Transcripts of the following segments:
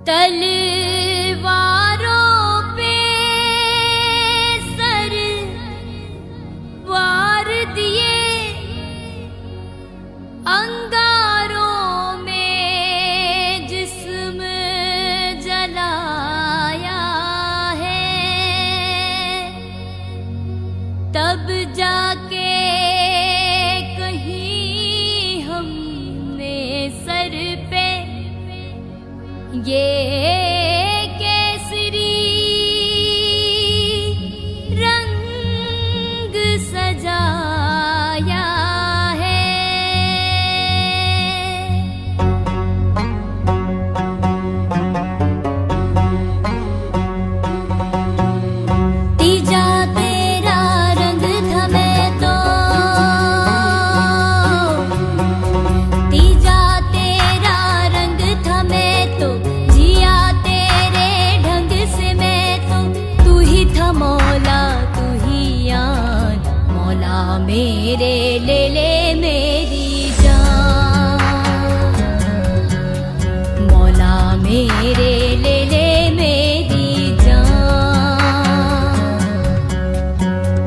तलवारों पे सर वार दिए, अंगारों में जिस्म जलाया है, तब जाके कहीं हमने सर पे ये केसरी रंग सजाया है। तीजा तेरा रंग था मैं तो, तीजा तेरा रंग था मैं तो, जिया तेरे ढंग से मैं तो, तू ही था मौला तू ही यान, मौला मेरे ले ले मेरी जान, मौला मेरे ले ले मेरी जान।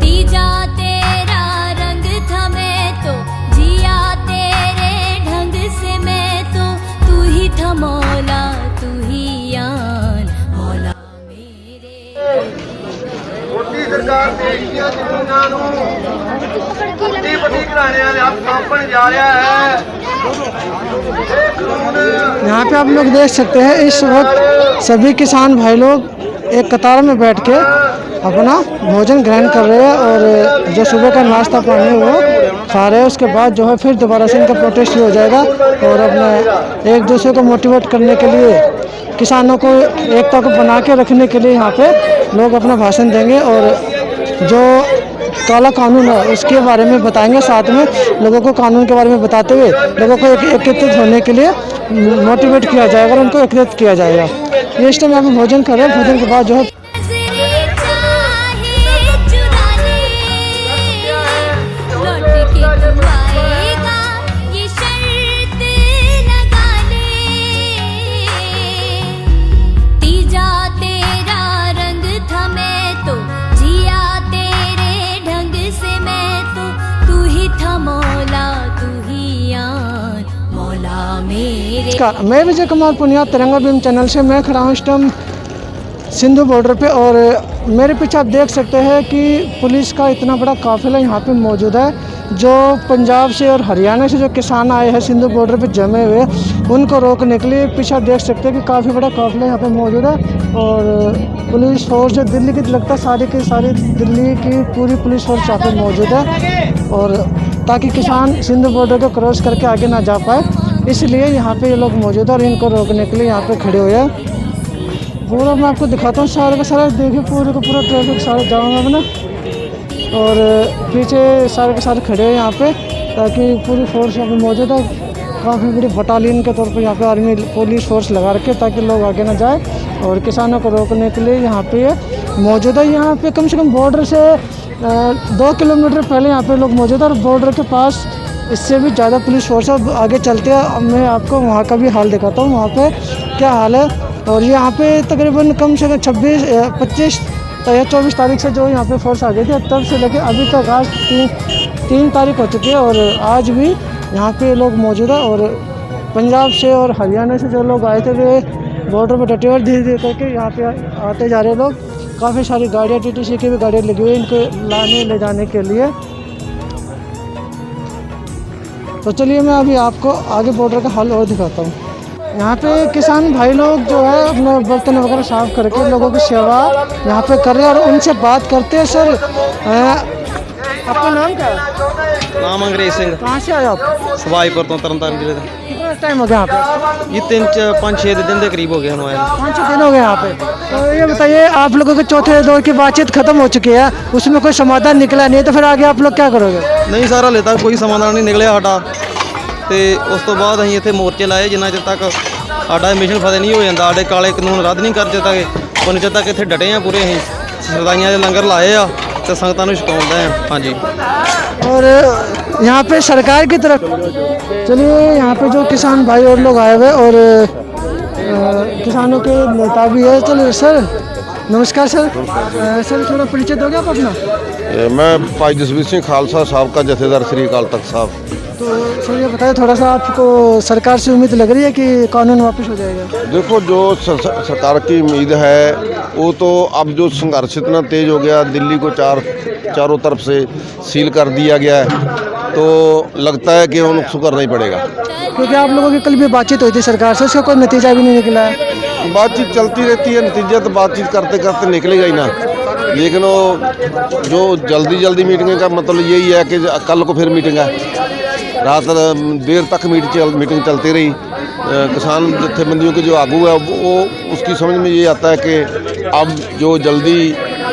तीजा तेरा रंग था मैं तो, जिया तेरे ढंग से मैं तो, तू ही था मौला तू ही यान, मौला मेरे। ਮੋਦੀ ਸਰਕਾਰ ਦੇਸ਼ ਦੀਆਂ ਜ਼ਮੀਨਾਂ ਨੂੰ ਪੱਟੀ ਕਰਾਣੇ ਵਾਲੇ ਹੱਥ ਸਾਂਭਣ ਜਾ ਰਿਹਾ ਹੈ। ਇਹ ਕਾਨੂੰਨ यहाँ पे आप लोग देख सकते हैं इस वक्त सभी किसान भाई लोग एक कतार में बैठ के अपना भोजन ग्रहण कर रहे हैं और जो सुबह का नाश्ता पानी वो खा रहे हैं। उसके बाद जो है फिर दोबारा से इनका प्रोटेस्ट हो जाएगा और अपने एक दूसरे को मोटिवेट करने के लिए, किसानों को एकता को बना के रखने के लिए यहाँ पे लोग अपना भाषण देंगे और जो काला कानून है उसके बारे में बताएंगे। साथ में लोगों को कानून के बारे में बताते हुए लोगों को एकत्रित होने के लिए मोटिवेट किया जाएगा और उनको एकत्रित किया जाएगा। ये इस टाइम यहाँ पे भोजन कर रहे हैं। भोजन के बाद जो है नजरें चाहे चुरा ले, लौट के तू आएगा ये शर्त लगा ले। तीजा तेरा रंग था मैं तो, जिया तेरे ढंग से मैं तो, तू ही था मौला तू ही यान, मौला मेरे। मैं विजय कुमार पुनिया, तिरंगा भीम चैनल से मैं खड़ा हूँ इस टाइम सिंधु बॉर्डर पे और मेरे पीछे आप देख सकते हैं कि पुलिस का इतना बड़ा काफिला यहाँ पे मौजूद है। जो पंजाब से और हरियाणा से जो किसान आए हैं सिंधु बॉर्डर पे जमे हुए, उनको रोकने के लिए पीछे आप देख सकते हैं कि काफ़ी बड़ा काफिला यहाँ पे मौजूद है और पुलिस फोर्स जो दिल्ली की लगता है सारी की सारी दिल्ली की पूरी पुलिस फोर्स यहाँ पे मौजूद है और ताकि किसान सिंधु बॉर्डर को क्रॉस करके आगे ना जा पाए, इसलिए यहाँ पे ये लोग मौजूद है और इनको रोकने के लिए यहाँ पे खड़े हुए हैं। पूरा मैं आपको दिखाता हूँ सारा का सारा, देखिए पूरे का पूरा ट्रैफिक सारा जाम है ना और पीछे सारे के सारे खड़े हैं यहाँ पे ताकि पूरी फोर्स यहाँ पे मौजूद है। काफ़ी बड़ी बटालियन के तौर पे यहाँ पे आर्मी पुलिस फोर्स लगा रखे ताकि लोग आगे ना जाए और किसानों को रोकने के लिए यहाँ पे मौजूद है। यहाँ पे कम से कम बॉर्डर से 2 किलोमीटर पहले यहाँ पे लोग मौजूद है और बॉर्डर के पास इससे भी ज़्यादा पुलिस फोर्स है। आगे चलते हैं, मैं आपको वहाँ का भी हाल दिखाता हूँ वहाँ पे क्या हाल है। और यहाँ पे तकरीबन कम से कम 25 या 24 तारीख से जो यहाँ पे फोर्स आ गई थी, तब से लेकर अभी तक आज 3 तारीख हो चुकी है और आज भी यहाँ पे लोग मौजूद है। और पंजाब से और हरियाणा से जो लोग आए थे वे बॉर्डर पर डटे और धीरे धीरे करके यहाँ पे आते जा रहे लोग। काफ़ी सारी गाड़ियाँ TTC की भी गाड़ियाँ लगी हुई है इनको लाने ले जाने के लिए। तो चलिए मैं अभी आपको आगे बॉर्डर का हाल और दिखाता हूँ। यहाँ पे किसान भाई लोग जो है अपने बर्तन वगैरह साफ करके लोगों की सेवा यहाँ पे कर रहे हैं और उनसे बात करते हैं। सर आपका नाम क्या है? नाम अंग्रेज सिंह। कहाँ से आए आप? सवाईपुर तो तरनतारन जिले का। कितना टाइम हो गया यहाँ पे? ये 5-6 दिन के करीब हो गए हमारे। 5-6 दिन हो गए यहाँ पे। तो ये बताइए आप लोगों के चौथे दौर की बातचीत खत्म हो चुकी है, उसमें कोई समाधान निकला नहीं, तो फिर आगे आप लोग क्या करोगे? नहीं सर, हाले तक कोई समाधान नहीं निकलिਆ ਸਾਡਾ ਤੇ ਉਸ ਤੋਂ ਬਾਅਦ ਅਸੀਂ ਇੱਥੇ ਮੋਰਚੇ ਲਾਏ ਜਿੰਨਾ ਚਿਰ ਤੱਕ ਸਾਡਾ ਮਿਸ਼ਨ ਫਤਿਹ ਨਹੀਂ ਹੋ ਜਾਂਦਾ, ਸਾਡੇ ਕਾਲੇ ਕਾਨੂੰਨ ਰੱਦ ਨਹੀਂ ਕਰ ਦਿੱਤੇ ਉਨੀ ਚਿਰ ਤੱਕ ਇੱਥੇ ਡਟੇ ਆ ਪੂਰੇ। ਅਸੀਂ ਸਰਦਾਈਆਂ ਦੇ ਲੰਗਰ ਲਾਏ ਆ ਤੇ ਸੰਗਤਾਂ ਨੂੰ ਛਕਾਉਂਦੇ ਆ। ਹਾਂਜੀ। और यहाँ पे सरकार की तरफ चलिए यहाँ पे जो किसान भाई और लोग आए हुए और किसानों के नेता भी है। चलो सर, नमस्कार सर। सर थोड़ा परिचय दोगे आप अपना? मैं भाई जसवीर सिंह खालसा साहब का जथेदार श्री अकाल तख्त साहब। तो सर ये बताइए, थोड़ा सा आपको सरकार से उम्मीद लग रही है कि कानून वापस हो जाएगा? देखो, जो सरकार की उम्मीद है वो तो अब जो संघर्ष इतना तेज हो गया, दिल्ली को चारों तरफ से सील कर दिया गया है, तो लगता है कि उनको करना ही पड़ेगा। क्योंकि आप लोगों की कल भी बातचीत हुई थी सरकार से, उसका कोई नतीजा भी नहीं निकला है। बातचीत चलती रहती है, नतीजा तो बातचीत करते करते निकलेगा ही ना। लेकिन वो जो जल्दी मीटिंग का मतलब यही है कि कल को फिर मीटिंग है, रात देर तक मीटिंग चलती रही। किसान जत्थेबंदियों के जो आगू है वो उसकी समझ में ये आता है कि अब जो जल्दी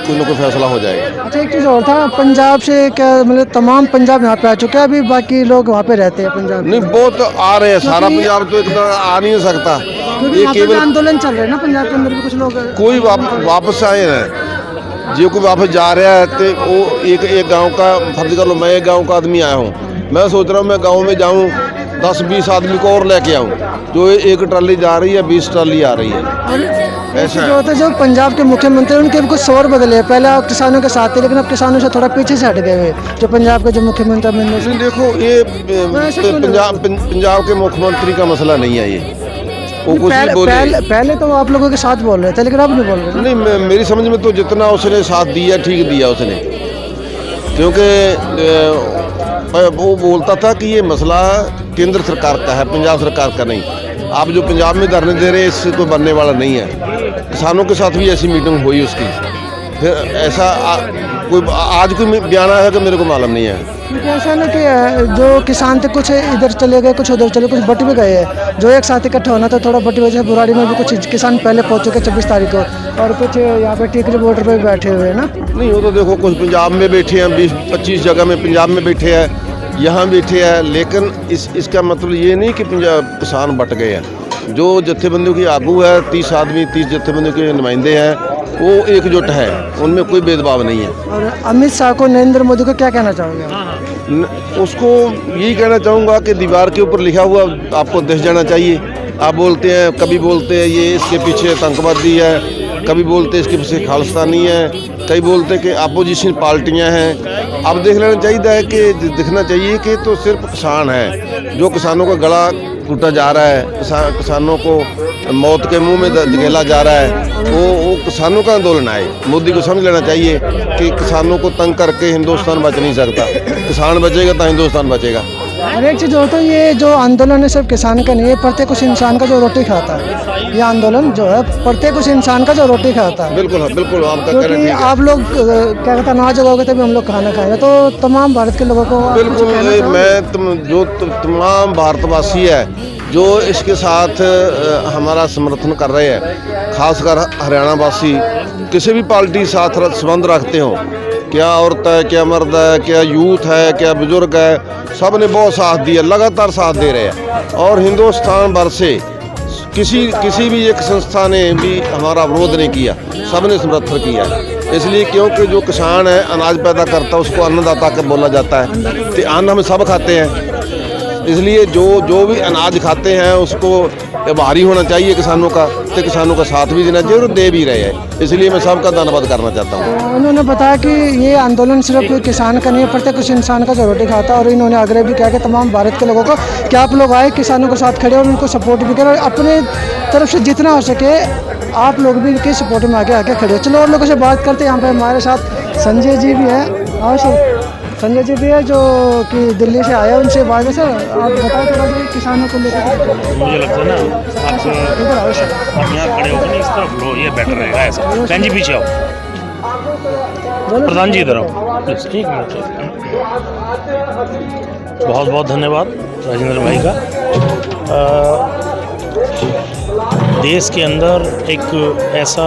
कोई ना कोई फैसला हो जाएगा। अच्छा, एक चीज़ और था, पंजाब से क्या मतलब तमाम पंजाब यहाँ पे आ चुके हैं, अभी बाकी लोग वहाँ पे रहते हैं पंजाब? नहीं, बहुत आ रहे हैं, सारा पंजाब तो एकदम आ नहीं सकता। क्योंकि वहाँ पे आंदोलन चल रहे हैं ना पंजाब के अंदर भी कुछ लोग। कोई वापस आए हैं, जो कोई वापस जा रहा है तो वो एक गांव का फर्ज कर लो, मैं एक गांव का आदमी आया हूँ, मैं सोच रहा हूँ मैं गांव में जाऊँ 10-20 आदमी को और लेके आऊँ, जो एक ट्राली जा रही है 20 ट्राली आ रही है। ऐसा जो होता है, जो पंजाब के मुख्यमंत्री उनके भी कुछ शोर बदले हैं, पहले आप किसानों के साथ थे लेकिन अब किसानों से थोड़ा पीछे से हट गए हुए, जो पंजाब के जो मुख्यमंत्री अमरिंदर सिंह। देखो, ये पंजाब के मुख्यमंत्री का मसला नहीं है, ये वो कुछ भी बोले। पहले तो आप लोगों के साथ बोल रहे थे लेकिन अब नहीं बोल रहे। नहीं, मेरी समझ में तो जितना उसने साथ दिया ठीक दिया उसने, क्योंकि वो बोलता था कि ये मसला केंद्र सरकार का है, पंजाब सरकार का नहीं। आप जो पंजाब में धरने दे रहे हैं इससे कोई बनने वाला नहीं है। किसानों के साथ भी ऐसी मीटिंग हुई उसकी, फिर ऐसा कोई आज कोई बयान आया कि मेरे को मालूम नहीं है। क्योंकि ऐसा ना कि जो किसान थे कुछ इधर चले गए, कुछ उधर चले, कुछ बट भी गए हैं, जो एक साथ इकट्ठा होना था थोड़ा बटी वजह। बुराड़ी में भी कुछ किसान पहले पहुँच चुके 24 तारीख को, और कुछ यहाँ पे टीकरी बॉर्डर पे बैठे हुए हैं ना। नहीं, वो तो देखो कुछ पंजाब में बैठे हैं, 20-25 जगह में पंजाब में बैठे हैं, यहाँ बैठे हैं, लेकिन इसका मतलब ये नहीं कि पंजाब किसान बट गए हैं। जो जत्थेबंदियों की आगू है, 30 आदमी 30 जत्थेबंदियों के नुमाइंदे हैं, वो एकजुट है, उनमें कोई भेदभाव नहीं है। और अमित शाह को, नरेंद्र मोदी को क्या कहना चाहोगे? उसको यही कहना चाहूँगा कि दीवार के ऊपर लिखा हुआ आपको दिख जाना चाहिए। आप बोलते हैं, कभी बोलते हैं ये इसके पीछे आतंकवादी है, कभी बोलते हैं इसके पीछे खालिस्तानी है, कई बोलते हैं कि अपोजिशन पार्टियां हैं। अब देख लेना चाहिए कि दिखना चाहिए कि तो सिर्फ किसान है, जो किसानों का गला घुटा जा रहा है, किसानों को मौत के मुंह में धकेला जा रहा है, वो किसानों का आंदोलन है। मोदी को समझ लेना चाहिए कि किसानों को तंग करके हिंदुस्तान बच नहीं सकता, किसान बचेगा तो हिंदुस्तान बचेगा। और एक चीज़ होता है, ये जो आंदोलन है सिर्फ किसान का नहीं है, प्रत्येक उस इंसान का जो रोटी खाता है। ये आंदोलन जो है प्रत्येक उस इंसान का जो रोटी खाता है। बिल्कुल बिल्कुल, आपका कहना क्योंकि ठीक है। आप लोग क्या कहते हैं, अनाज उगाओगे तभी हम लोग खाना खाएंगे, तो तमाम भारत के लोगों को बिल्कुल, मैं तमाम भारतवासी है जो इसके साथ हमारा समर्थन कर रहे हैं, खासकर हरियाणा वासी, किसी भी पार्टी के साथ संबंध रखते हो, क्या औरत है, क्या मर्द है, क्या यूथ है, क्या बुजुर्ग है, सब ने बहुत साथ दिया, लगातार साथ दे रहे हैं। और हिंदुस्तान भर से किसी भी एक संस्था ने भी हमारा विरोध नहीं किया, सब ने समर्थन किया। इसलिए क्योंकि जो किसान है अनाज पैदा करता है उसको अन्नदाता का बोला जाता है, तो अन्न हम सब खाते हैं, इसलिए जो भी अनाज खाते हैं उसको भारी होना चाहिए किसानों का, तो किसानों का साथ भी देना चाहिए और दे भी रहे हैं। इसलिए मैं सबका धन्यवाद करना चाहता हूँ। उन्होंने बताया कि ये आंदोलन सिर्फ किसान का नहीं है, प्रत्येक उस इंसान का जो रोटी खाता है। और इन्होंने आग्रह भी किया कि तमाम भारत के लोगों को कि आप लोग आए, किसानों के साथ खड़े और उनको सपोर्ट भी करें, और अपने तरफ से जितना हो सके आप लोग भी इनके सपोर्ट में आगे खड़े। चलो और लोगों से बात करते हैं। यहाँ पे हमारे साथ संजय जी भी हैं, और संजय जी भी है जो कि दिल्ली से आए, उनसे बात है। सर आप बताओ थोड़ा सा किसानों को लेकर। मुझे लगता है ना आप यहाँ खड़े होकर इस तरफ लो, ये बेटर रहेगा ऐसा। बहन जी पीछे आओ, प्रधान जी इधर आओ प्लीज। ठीक है, बहुत बहुत धन्यवाद राजेंद्र भाई का। देश के अंदर एक ऐसा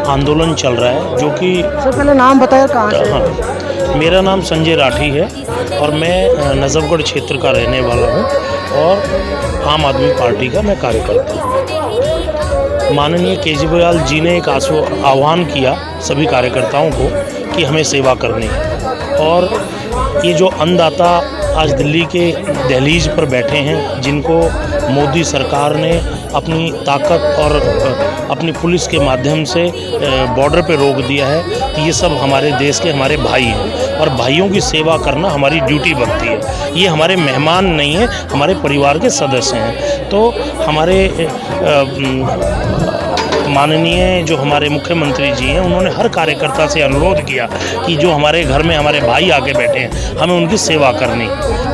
आंदोलन चल रहा है जो कि, सर पहले नाम बताया कहाँ से? हाँ, मेरा नाम संजय राठी है और मैं नजफगढ़ क्षेत्र का रहने वाला हूँ और आम आदमी पार्टी का मैं कार्यकर्ता हूँ। माननीय केजरीवाल जी ने एक आह्वान किया सभी कार्यकर्ताओं को कि हमें सेवा करनी है, और ये जो अन्नदाता आज दिल्ली के दहलीज पर बैठे हैं, जिनको मोदी सरकार ने अपनी ताकत और अपनी पुलिस के माध्यम से बॉर्डर पे रोक दिया है। ये सब हमारे देश के हमारे भाई हैं और भाइयों की सेवा करना हमारी ड्यूटी बनती है। ये हमारे मेहमान नहीं हैं, हमारे परिवार के सदस्य हैं। तो हमारे माननीय जो हमारे मुख्यमंत्री जी हैं, उन्होंने हर कार्यकर्ता से अनुरोध किया कि जो हमारे घर में हमारे भाई आके बैठे हैं, हमें उनकी सेवा करनी।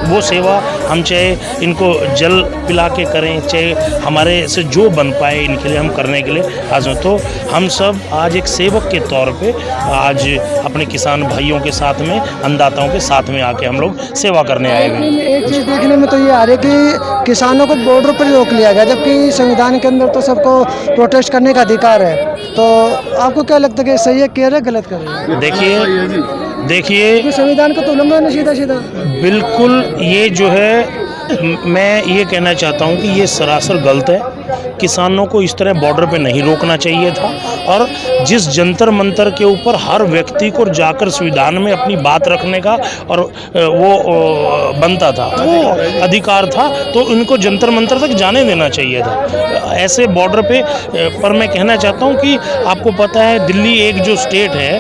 वो सेवा हम चाहे इनको जल पिला के करें, चाहे हमारे से जो बन पाए इनके लिए हम करने के लिए आज। तो हम सब आज एक सेवक के तौर पे आज अपने किसान भाइयों के साथ में, अन्नदाताओं के साथ में आके हम लोग सेवा करने आए हुए हैं। एक चीज़ देखने में तो ये आ रही है कि किसानों को बॉर्डर पर रोक लिया गया, जबकि संविधान के अंदर तो सबको प्रोटेस्ट करने का अधिकार है। तो आपको क्या लगता है कि सही है, कह रहे गलत कर रहे हैं? देखिए संविधान का तो उल्लंघन है सीधा सीधा। बिल्कुल, ये जो है मैं ये कहना चाहता हूँ कि ये सरासर गलत है। किसानों को इस तरह बॉर्डर पे नहीं रोकना चाहिए था। और जिस जंतर मंतर के ऊपर हर व्यक्ति को जाकर संविधान में अपनी बात रखने का और वो बनता था, वो अधिकार था, तो इनको जंतर मंतर तक जाने देना चाहिए था। ऐसे बॉर्डर पे पर मैं कहना चाहता हूँ कि आपको पता है दिल्ली एक जो स्टेट है,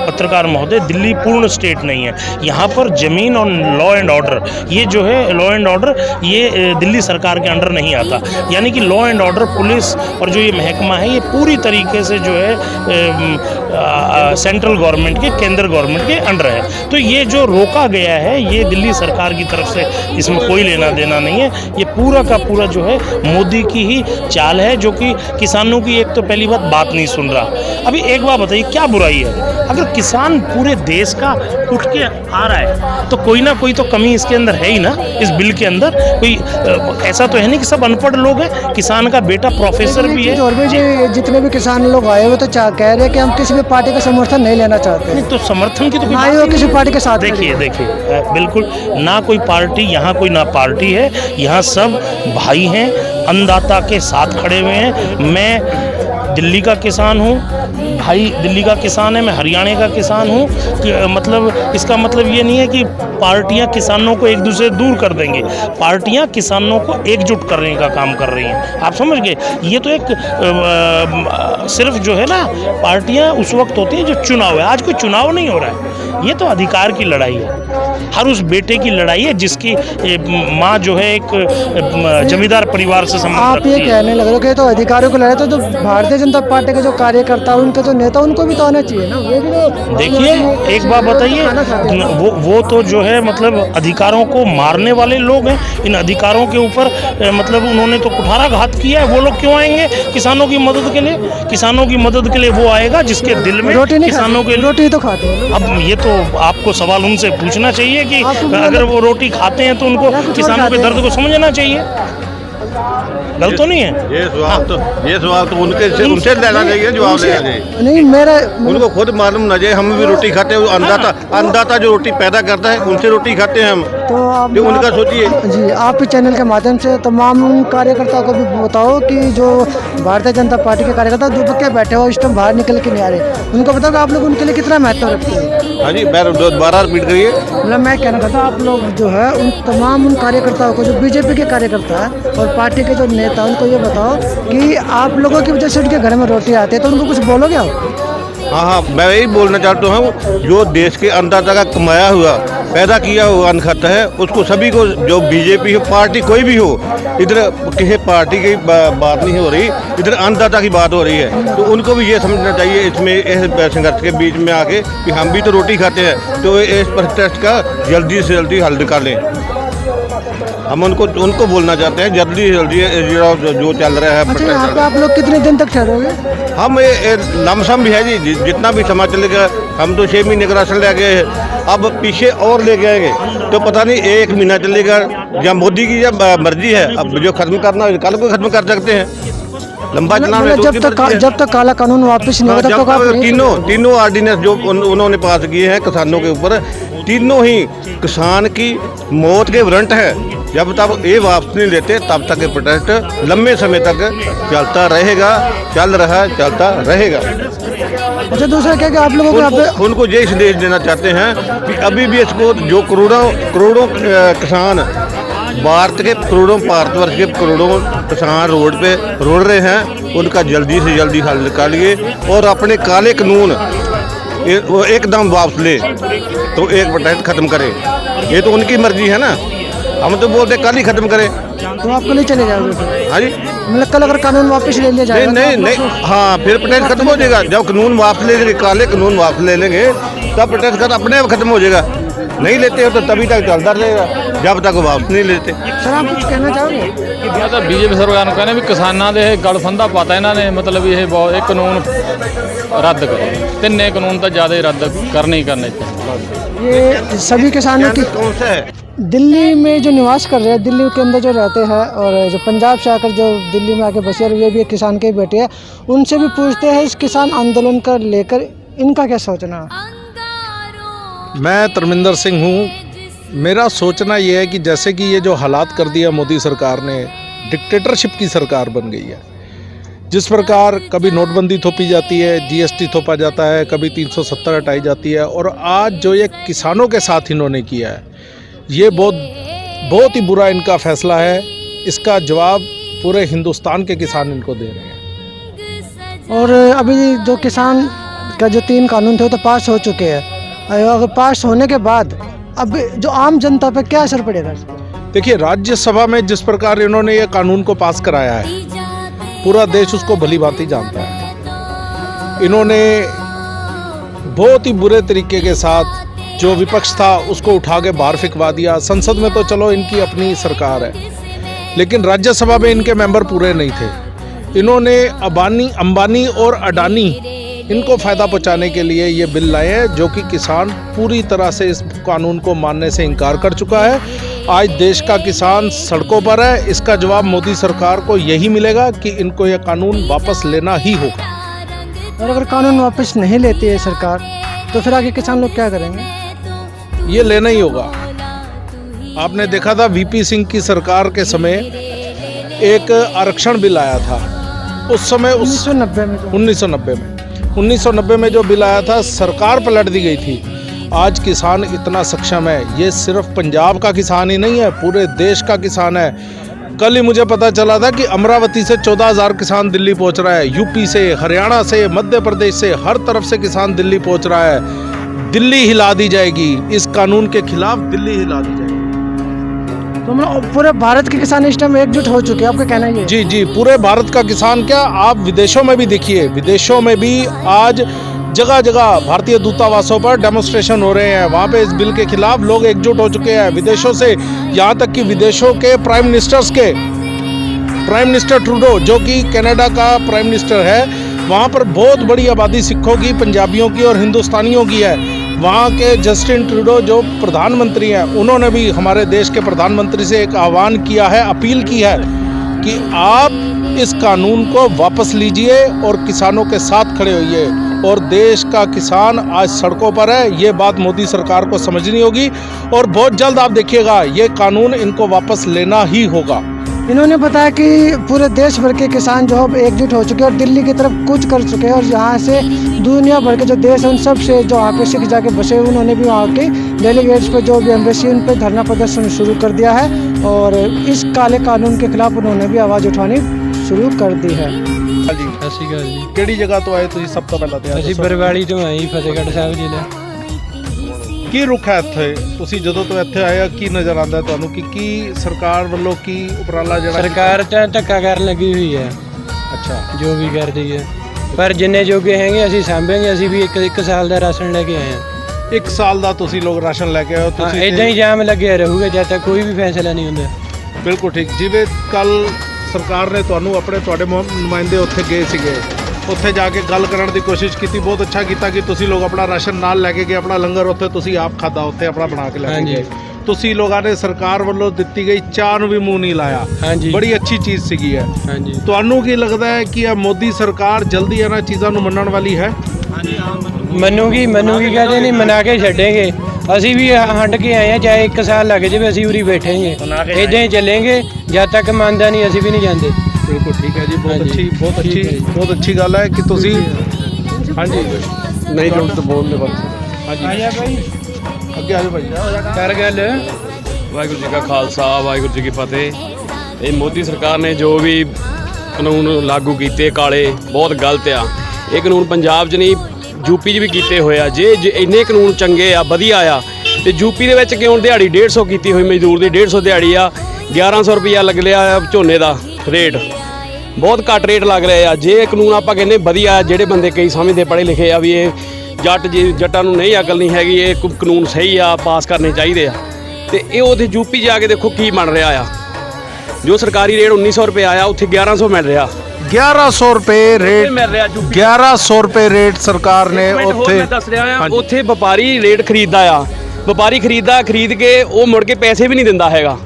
पत्रकार महोदय, दिल्ली पूर्ण स्टेट नहीं है। यहाँ पर ज़मीन और लॉ एंड ऑर्डर, ये जो है लॉ एंड ऑर्डर, ये दिल्ली सरकार के अंडर नहीं आता। यानी कि लॉ एंड ऑर्डर, पुलिस और जो ये महकमा है, ये पूरी तरीके से जो है सेंट्रल गवर्नमेंट के, केंद्र गवर्नमेंट के अंडर है। तो ये जो रोका गया है, ये दिल्ली सरकार की तरफ से इसमें कोई लेना देना नहीं है। ये पूरा का पूरा जो है मोदी की ही चाल है, जो कि किसानों की एक तो पहली बात नहीं सुन रहा। अभी एक बात बताइए, क्या बुराई है? अगर किसान पूरे देश का उठ के आ रहा है तो कोई ना कोई तो कमी इसके अंदर है ही ना। इस बिल के अंदर कोई ऐसा तो है नहीं कि सब अनपढ़ लोग हैं। किसान का बेटा प्रोफेसर भी है। और भी जितने भी किसान लोग आए हुए तो कह रहे हैं कि हम किसी भी पार्टी का समर्थन नहीं लेना चाहते। नहीं तो समर्थन की तो ना ही वो किसी पार्टी के साथ। देखिए बिल्कुल ना कोई पार्टी, यहाँ कोई ना पार्टी है, यहाँ सब भाई हैं, अन्नदाता के साथ खड़े हुए हैं। मैं दिल्ली का किसान हूँ, भाई दिल्ली का किसान है, मैं हरियाणा का किसान हूँ। मतलब इसका मतलब ये नहीं है कि पार्टियां किसानों को एक दूसरे से दूर कर देंगे। पार्टियां किसानों को एकजुट करने का काम कर रही हैं। आप समझ गए? ये तो एक सिर्फ जो है ना, पार्टियां उस वक्त होती हैं जो चुनाव है। आज कोई चुनाव नहीं हो रहा है, ये तो अधिकार की लड़ाई है। हर उस बेटे की लड़ाई है जिसकी माँ जो है एक जमींदार परिवार से संबंध आप रखती ये है। कहने लग रहे हो कि तो अधिकारियों को लड़ाई, तो जो भारतीय जनता पार्टी के जो कार्यकर्ता, उनके जो नेता, उनको भी तो आना चाहिए ना। वो भी तो देखिए एक बात बताइए, वो तो जो है मतलब अधिकारों को मारने वाले लोग हैं। इन अधिकारों के ऊपर मतलब उन्होंने तो कुठाराघात किया है। वो लोग क्यों आएंगे किसानों की मदद के लिए? किसानों की मदद के लिए वो आएगा जिसके दिल में किसानों के रोटी तो खाते हैं। अब ये तो आपको सवाल उनसे पूछना चाहिए कि अगर वो रोटी खाते हैं तो उनको किसानों के दर्द को समझना चाहिए। गलत तो नहीं है? ये सवाल तो उनसे लेना चाहिए, जवाब लेना चाहिए। नहीं, मेरा उनको खुद मालूम न जाए। हम भी रोटी खाते हैं, अन्नदाता जो रोटी पैदा करता है उनसे रोटी खाते हैं हम। तो आप जो उनका सोचिए जी, आप इस चैनल के माध्यम से तमाम उन कार्यकर्ताओं को भी बताओ कि जो भारतीय जनता पार्टी के कार्यकर्ता दुबक के बैठे हो, इस टाइम बाहर निकल के नहीं आ रहे, उनको बताओ कि आप लोग उनके लिए कितना महत्व रखते हैं। हाँ जी, दोबारा रिपीट करिए। मतलब मैं कहना चाहता हूँ, आप लोग जो है उन तमाम उन कार्यकर्ताओं को, जो बीजेपी के कार्यकर्ता है और पार्टी के जो नेता, उनको ये बताओ कि आप लोगों की वजह से उनके घर में रोटी आती है, तो उनको कुछ बोलोगे आप? हाँ, मैं यही बोलना चाहता हूँ, जो देश के अन्नदाता का कमाया हुआ, पैदा किया हुआ अन्न खाता है, उसको सभी को, जो बीजेपी हो, पार्टी कोई भी हो, इधर किसी पार्टी की बात नहीं हो रही, इधर अन्नदाता की बात हो रही है। तो उनको भी ये समझना चाहिए इसमें, इस संघर्ष के बीच में आके, कि हम भी तो रोटी खाते हैं, तो इस प्रोटेस्ट का जल्दी से जल्दी हल निकालें। हम उनको बोलना चाहते हैं, जल्दी से जल्दी जो चल रहा है अच्छा, यहाँ पे आप लोग कितने दिन तक ठहरोगे? हम लमसम भी है जी, जितना भी समाज चलेगा। हम तो 6 महीने का राशन ले गए हैं, अब पीछे और ले जाएंगे तो पता नहीं 1 महीना चलेगा, या मोदी की जब मर्जी है। अब जो खत्म करना है कल को खत्म कर सकते हैं। लंबा चलाना है जब तक काला कानून वापस नहीं होगा तब तक आप तीनों ऑर्डिनेंस जो उन्होंने पास किए हैं किसानों के ऊपर, तीनों ही किसान की मौत के वारंट है। जब तक ये वापस नहीं लेते तब तक ये प्रोटेस्ट लंबे समय तक चलता रहेगा, चलता रहेगा। अच्छा, दूसरा क्या कि आप लोगों को यहाँ पे उनको ये संदेश देना चाहते हैं कि अभी भी इसको, जो करोड़ों किसान भारतवर्ष के करोड़ों किसान रोड पे रोड़ रहे हैं, उनका जल्दी से जल्दी हल निकालिए और अपने काले कानून वो एकदम वापस ले, तो 1% ख़त्म करें। ये तो उनकी मर्जी है ना, हम तो बोलते कल ही ख़त्म करें। तो आपको नहीं चले जाओगे? हाँ जी, मतलब कल अगर कानून वापस ले लिया जाएगा? नहीं, हाँ फिर प्रोटेस्ट खत्म हो जाएगा। जब कानून वापस ले लेंगे, काले कानून वापस ले लेंगे, तब प्रोटेस्ट अपने आप खत्म हो जाएगा। नहीं लेते हो तो तभी तक चलता रहेगा जब तक वापस नहीं लेते। सर आप कुछ कहना चाहोगे? तो बीजेपी सरकार ਨੂੰ ਕਹਿੰਦੇ ਵੀ ਕਿਸਾਨਾਂ ਦੇ ਇਹ ਗਲ ਫੰਦਾ ਪਾਤਾ ਇਹਨਾਂ ਨੇ, ਮਤਲਬ ਇਹ ਬਹੁਤ ਇਹ ਕਾਨੂੰਨ ਰੱਦ ਕਰੇ, ਤਿੰਨੇ ਕਾਨੂੰਨ ਤਾਂ ਜ਼ਿਆਦਾ ਹੀ ਰੱਦ ਕਰਨੇ ਹੀ करने चाहिए। ये सभी किसानों की कौन सा है? दिल्ली में जो निवास कर रहे हैं, दिल्ली के अंदर जो रहते हैं और जो पंजाब से आकर जो दिल्ली में आके बसे, और ये भी एक किसान के बेटे हैं, उनसे भी पूछते हैं इस किसान आंदोलन का लेकर इनका क्या सोचना है? मैं धर्मेंद्र सिंह हूँ। मेरा सोचना ये है कि जैसे कि ये जो हालात कर दिया मोदी सरकार ने, डिक्टेटरशिप की सरकार बन गई है। जिस प्रकार कभी नोटबंदी थोपी जाती है, जीएसटी थोपा जाता है, कभी 370 हटाई जाती है, और आज जो ये किसानों के साथ इन्होंने किया है, ये बहुत ही बुरा इनका फैसला है। इसका जवाब पूरे हिंदुस्तान के किसान इनको दे रहे हैं। और अभी जो किसान का जो 3 कानून थे वो तो पास हो चुके हैं, अगर पास होने के बाद अब जो आम जनता पे क्या असर पड़ेगा? देखिए, राज्यसभा में जिस प्रकार इन्होंने ये कानून को पास कराया है, पूरा देश उसको भली भांति जानता है। इन्होंने बहुत ही बुरे तरीके के साथ जो विपक्ष था उसको उठा के बाहर फिकवा दिया। संसद में तो चलो इनकी अपनी सरकार है, लेकिन राज्यसभा में इनके मेंबर पूरे नहीं थे। इन्होंने अंबानी और अडानी इनको फ़ायदा पहुंचाने के लिए ये बिल लाए हैं, जो कि किसान पूरी तरह से इस कानून को मानने से इनकार कर चुका है। आज देश का किसान सड़कों पर है। इसका जवाब मोदी सरकार को यही मिलेगा कि इनको ये कानून वापस लेना ही होगा। और अगर कानून वापस नहीं लेती है सरकार, तो फिर आगे किसान लोग क्या करेंगे? ये लेना ही होगा। आपने देखा था वीपी सिंह की सरकार के समय एक आरक्षण बिल आया था। उस समय 1990 में जो बिल आया था, सरकार पलट दी गई थी। आज किसान इतना सक्षम है। ये सिर्फ पंजाब का किसान ही नहीं है, पूरे देश का किसान है। कल ही मुझे पता चला था कि अमरावती से 14,000 किसान दिल्ली पहुंच रहा है। यूपी से, हरियाणा से, मध्य प्रदेश से, हर तरफ से किसान दिल्ली पहुंच रहा है। दिल्ली हिला दी जाएगी, इस कानून के खिलाफ दिल्ली हिला दी जाएगी। तो मतलब पूरे भारत के किसान इस टाइम एकजुट हो चुके हैं, आपका कहना ये? जी, पूरे भारत का किसान क्या, आप विदेशों में भी देखिए, विदेशों में भी आज जगह जगह भारतीय दूतावासों पर डेमोन्स्ट्रेशन हो रहे हैं। वहाँ पे इस बिल के खिलाफ लोग एकजुट हो चुके हैं विदेशों से। यहाँ तक कि विदेशों के प्राइम मिनिस्टर ट्रूडो, जो कि कनाडा का प्राइम मिनिस्टर है, वहाँ पर बहुत बड़ी आबादी सिखों की, पंजाबियों की और हिंदुस्तानियों की है। वहाँ के जस्टिन ट्रूडो जो प्रधानमंत्री हैं, उन्होंने भी हमारे देश के प्रधानमंत्री से एक आह्वान किया है, अपील की है कि आप इस कानून को वापस लीजिए और किसानों के साथ खड़े होइए। और देश का किसान आज सड़कों पर है। ये बात मोदी सरकार को समझनी होगी और बहुत जल्द आप देखिएगा ये कानून इनको वापस लेना ही होगा। इन्होंने बताया कि पूरे देश भर के किसान जो है एकजुट हो चुके हैं और दिल्ली की तरफ कूच कर चुके हैं, और यहाँ से दुनिया भर के जो देश हैं उन सब से जो वहाँ पे सिख जाके बसे हुए, उन्होंने भी वहाँ के डेलीगेट्स पे जो भी एम्बेसी उन पे धरना प्रदर्शन शुरू कर दिया है और इस काले कानून के खिलाफ उन्होंने भी आवाज़ उठानी शुरू कर दी है। जी, ਕਿਹੜੀ ਜਗ੍ਹਾ ਤੋਂ ਆਏ ਤੁਸੀਂ ਸਭ ਤੋਂ ਪਹਿਲਾਂ ਤੇ? ਅਸੀਂ ਬਰਵਾਲੀ ਤੋਂ ਆਏ ਫਤਿਹਗੜ੍ਹ ਸਾਹਿਬ ਜ਼ਿਲ੍ਹਾ। ਕੀ ਰੁੱਖ ਹੈ ਇੱਥੇ? ਤੁਸੀਂ ਜਦੋਂ ਤੋਂ ਇੱਥੇ ਆਏ ਆ ਕੀ ਨਜ਼ਰ ਆਉਂਦਾ ਤੁਹਾਨੂੰ ਕਿ ਕੀ ਸਰਕਾਰ ਵੱਲੋਂ ਕੀ ਉਪਰਾਲਾ ਜਿਹੜਾ ਸਰਕਾਰ ਤਾਂ ਧੱਕਾ ਕਰਨ ਲੱਗੀ ਹੋਈ ਹੈ। ਅੱਛਾ, ਜੋ ਵੀ ਕਰਦੀ ਹੈ, ਪਰ ਜਿੰਨੇ ਜੋਗੇ ਹੈਗੇ ਅਸੀਂ ਸਾਂਭਾਂਗੇ। ਅਸੀਂ ਵੀ ਇੱਕ ਸਾਲ ਦਾ ਰਾਸ਼ਨ ਲੈ ਕੇ ਆਏ ਹਾਂ। 1 ਸਾਲ ਦਾ ਤੁਸੀਂ ਲੋਕ ਰਾਸ਼ਨ ਲੈ ਕੇ ਆਏ ਹੋ? ਤੁਸੀਂ ਇਦਾਂ ਹੀ ਜਾਮ ਲੱਗਿਆ ਰਹੂਗਾ ਜਦ ਤੱਕ ਕੋਈ ਵੀ ਫੈਸਲਾ ਨਹੀਂ ਹੁੰਦਾ। ਬਿਲਕੁਲ ਠੀਕ। ਜਿਵੇਂ ਕੱਲ ਸਰਕਾਰ ਨੇ ਤੁਹਾਨੂੰ ਤੁਹਾਡੇ ਨੁਮਾਇੰਦੇ ਉੱਥੇ ਗਏ ਸੀਗੇ, ਉੱਥੇ ਜਾ ਕੇ ਗੱਲ ਕਰਨ ਦੀ ਕੋਸ਼ਿਸ਼ ਕੀਤੀ, ਬਹੁਤ ਅੱਛਾ ਕੀਤਾ ਕਿ ਤੁਸੀਂ ਲੋਕ ਆਪਣਾ ਰਾਸ਼ਨ ਨਾਲ ਲੈ ਕੇ ਗਏ, ਆਪਣਾ ਲੰਗਰ ਉੱਥੇ ਤੁਸੀਂ ਆਪ ਖਾਦਾ, ਉੱਥੇ ਆਪਣਾ ਬਣਾ ਕੇ ਲੈ ਕੇ ਗਏ। ਤੁਸੀਂ ਲੋਕਾਂ ਨੇ ਸਰਕਾਰ ਵੱਲੋਂ ਦਿੱਤੀ ਗਈ ਚਾਹ ਨੂੰ ਵੀ ਮੂੰਹ ਨਹੀਂ ਲਾਇਆ। ਬੜੀ ਅੱਛੀ ਚੀਜ਼ ਸੀਗੀ ਹੈ। ਤੁਹਾਨੂੰ ਕੀ ਲੱਗਦਾ ਹੈ ਕਿ ਇਹ ਮੋਦੀ ਸਰਕਾਰ ਜਲਦੀ ਇਹਨਾਂ ਚੀਜ਼ਾਂ ਨੂੰ ਮੰਨਣ ਵਾਲੀ ਹੈ? ਮੰਨੂਗੀ ਕਹਿੰਦੇ ਨਹੀਂ, ਮਨਾ ਕੇ ਛੱਡेंगे। ਅਸੀਂ ਵੀ ਹੰਡ ਕੇ ਆਏ ਆ, ਚਾਹੇ 1 ਸਾਲ ਲੱਗ ਜਾਵੇ, ਅਸੀਂ ਉਰੀ ਬੈਠेंगे, ਇਦਾਂ ਹੀ ਚੱलेंगे। ਜਦ ਤੱਕ ਮੰਨਦਾ ਨਹੀਂ ਅਸੀਂ ਵੀ ਨਹੀਂ ਜਾਂਦੇ। ਬਿਲਕੁਲ ਠੀਕ ਹੈ ਜੀ, ਬਹੁਤ ਅੱਛੀ ਗੱਲ ਹੈ ਕਿ ਤੁਸੀਂ ਹਾਂਜੀ ਨਹੀਂ ਜੁੜ ਤੋਂ ਬੋਲਦੇ ਬਸ। ਹਾਂਜੀ ਆ ਜਾ ਭਾਈ, ਅੱਗੇ ਆ ਜਾ ਭਾਈ, ਕਰ ਗੱਲ। ਵਾਹਿਗੁਰੂ ਜੀ ਕਾ ਖਾਲਸਾ ਵਾਹਿਗੁਰੂ ਜੀ ਕੀ ਫਤਿਹ। ਇਹ ਮੋਦੀ ਸਰਕਾਰ ਨੇ ਜੋ ਵੀ ਕਾਨੂੰਨ ਲਾਗੂ ਕੀਤੇ ਕਾਲੇ ਬਹੁਤ ਗਲਤ ਆ। ਇਹ ਕਾਨੂੰਨ ਪੰਜਾਬ 'ਚ ਨਹੀਂ ਯੂਪੀ 'ਚ ਵੀ ਕੀਤੇ ਹੋਏ ਆ। ਜੇ ਇੰਨੇ ਕਾਨੂੰਨ ਚੰਗੇ ਆ ਵਧੀਆ ਆ ਤੇ ਯੂਪੀ ਦੇ ਵਿੱਚ ਕਿਉਂ ਦਿਹਾੜੀ 150 ਕੀਤੀ ਹੋਈ ਮਜ਼ਦੂਰ ਦੀ 150 ਦਿਹਾੜੀ ਆ 1100 ਰੁਪਈਆ ਲੱਗ ਲਿਆ ਝੋਨੇ ਦਾ ਰੇਟ ਬਹੁਤ ਘੱਟ ਰੇਟ ਲੱਗ ਰਿਹਾ ਆ। ਜੇ ਇਹ ਕਾਨੂੰਨ ਆਪਾਂ ਕਹਿੰਦੇ ਵਧੀਆ ਜਿਹੜੇ ਬੰਦੇ ਕਈ ਸਮਝਦੇ ਪੜ੍ਹੇ ਲਿਖੇ ਆ ਵੀ ਇਹ ਜੱਟਾਂ ਨੂੰ ਨਹੀਂ ਅਕਲ ਨਹੀਂ ਹੈਗੀ ਇਹ ਕਾਨੂੰਨ ਸਹੀ ਆ ਪਾਸ ਕਰਨੇ ਚਾਹੀਦੇ ਆ ਤੇ ਇਹ ਉਹਦੇ ਯੂਪੀ ਜਾ ਕੇ ਦੇਖੋ ਕੀ ਬਣ ਰਿਹਾ ਆ। ਜੋ ਸਰਕਾਰੀ ਰੇਟ 1900 ਰੁਪਏ ਆਇਆ ਉੱਥੇ 1100 ਮਿਲ ਰਿਹਾ 1100 ਰੁਪਏ ਰੇਟ ਮਿਲ ਰਿਹਾ ਯੂਪੀ 1100 ਰੁਪਏ ਰੇਟ ਸਰਕਾਰ ਨੇ ਉੱਥੇ ਮੈਂ ਦੱਸ ਰਿਹਾ ਆ ਉੱਥੇ ਵਪਾਰੀ ਰੇਟ ਖਰੀਦਦਾ ਆ ਵਪਾਰੀ ਖਰੀਦ ਕੇ ਉਹ ਮੁੜ ਕੇ ਪੈਸੇ ਵੀ ਨਹੀਂ ਦਿੰਦਾ ਹੈਗਾ।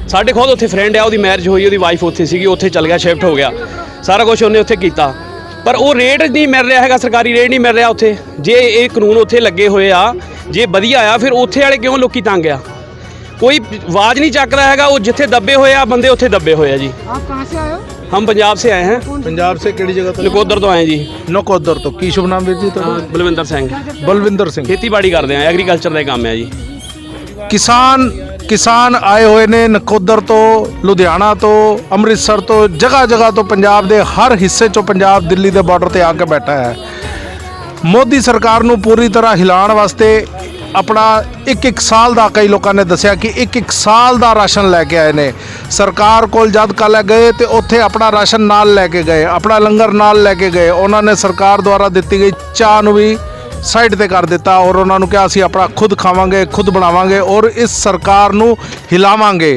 ਸਾਡੇ ਖੁਦ ਉੱਥੇ ਫਰੈਂਡ ਆ ਉਹਦੀ ਮੈਰਿਜ ਹੋਈ ਉਹਦੀ ਵਾਈਫ ਉੱਥੇ ਸੀਗੀ ਉੱਥੇ ਚਲ ਗਿਆ ਸ਼ਿਫਟ ਹੋ ਗਿਆ ਸਾਰਾ ਕੁਝ ਉਹਨੇ ਉੱਥੇ ਕੀਤਾ ਪਰ ਉਹ ਰੇਟ ਨਹੀਂ ਮਿਲ ਰਿਹਾ ਹੈਗਾ ਸਰਕਾਰੀ ਰੇਟ ਨਹੀਂ ਮਿਲ ਰਿਹਾ ਉੱਥੇ। ਜੇ ਇਹ ਕਾਨੂੰਨ ਉੱਥੇ ਲੱਗੇ ਹੋਏ ਆ ਜੇ ਵਧੀਆ ਆ ਫਿਰ ਉੱਥੇ ਵਾਲੇ ਕਿਉਂ ਲੋਕੀ ਤੰਗ ਆ ਕੋਈ ਆਵਾਜ਼ नहीं ਚੱਕਦਾ ਹੈਗਾ ਉਹ ਜਿੱਥੇ ਦੱਬੇ ਹੋਏ ਆ ਬੰਦੇ ਉੱਥੇ ਦੱਬੇ ਹੋਏ ਆ ਜੀ। आप कहाँ से आए हो? हम पंजाब से आए हैं पंजाब से किहड़ी जगह तो नकोदर तो आए जी नकोदर तो की शुभ नाम वीर जी तो बलविंदर सिंह बलविंदर सिंह ਖੇਤੀਬਾੜੀ ਕਰਦੇ ਆ ਐਗਰੀਕਲਚਰ ਦਾ ਕੰਮ ਹੈ ਜੀ। किसान आए हुए ने नकोदर तो लुधियाना तो अमृतसर तो जगह जगह तो पंजाब दे हर हिस्से चो पंजाब दिल्ली दे बॉर्डर ते आके बैठा है। मोदी सरकार नू पूरी तरह हिलाण वास्ते अपना एक साल का कई लोगों ने दसिया कि एक साल का राशन लैके आए ने। सरकार कोल जद कल गए तो उत्थे अपना राशन नाल लैके गए अपना लंगर नाल लैके गए उन्होंने सरकार द्वारा दी गई चाह नू भी साइड ते कर दिता और उन्होंने कहा असीं अपना खुद खावांगे खुद बनावांगे और इस सरकार नू हिलावांगे।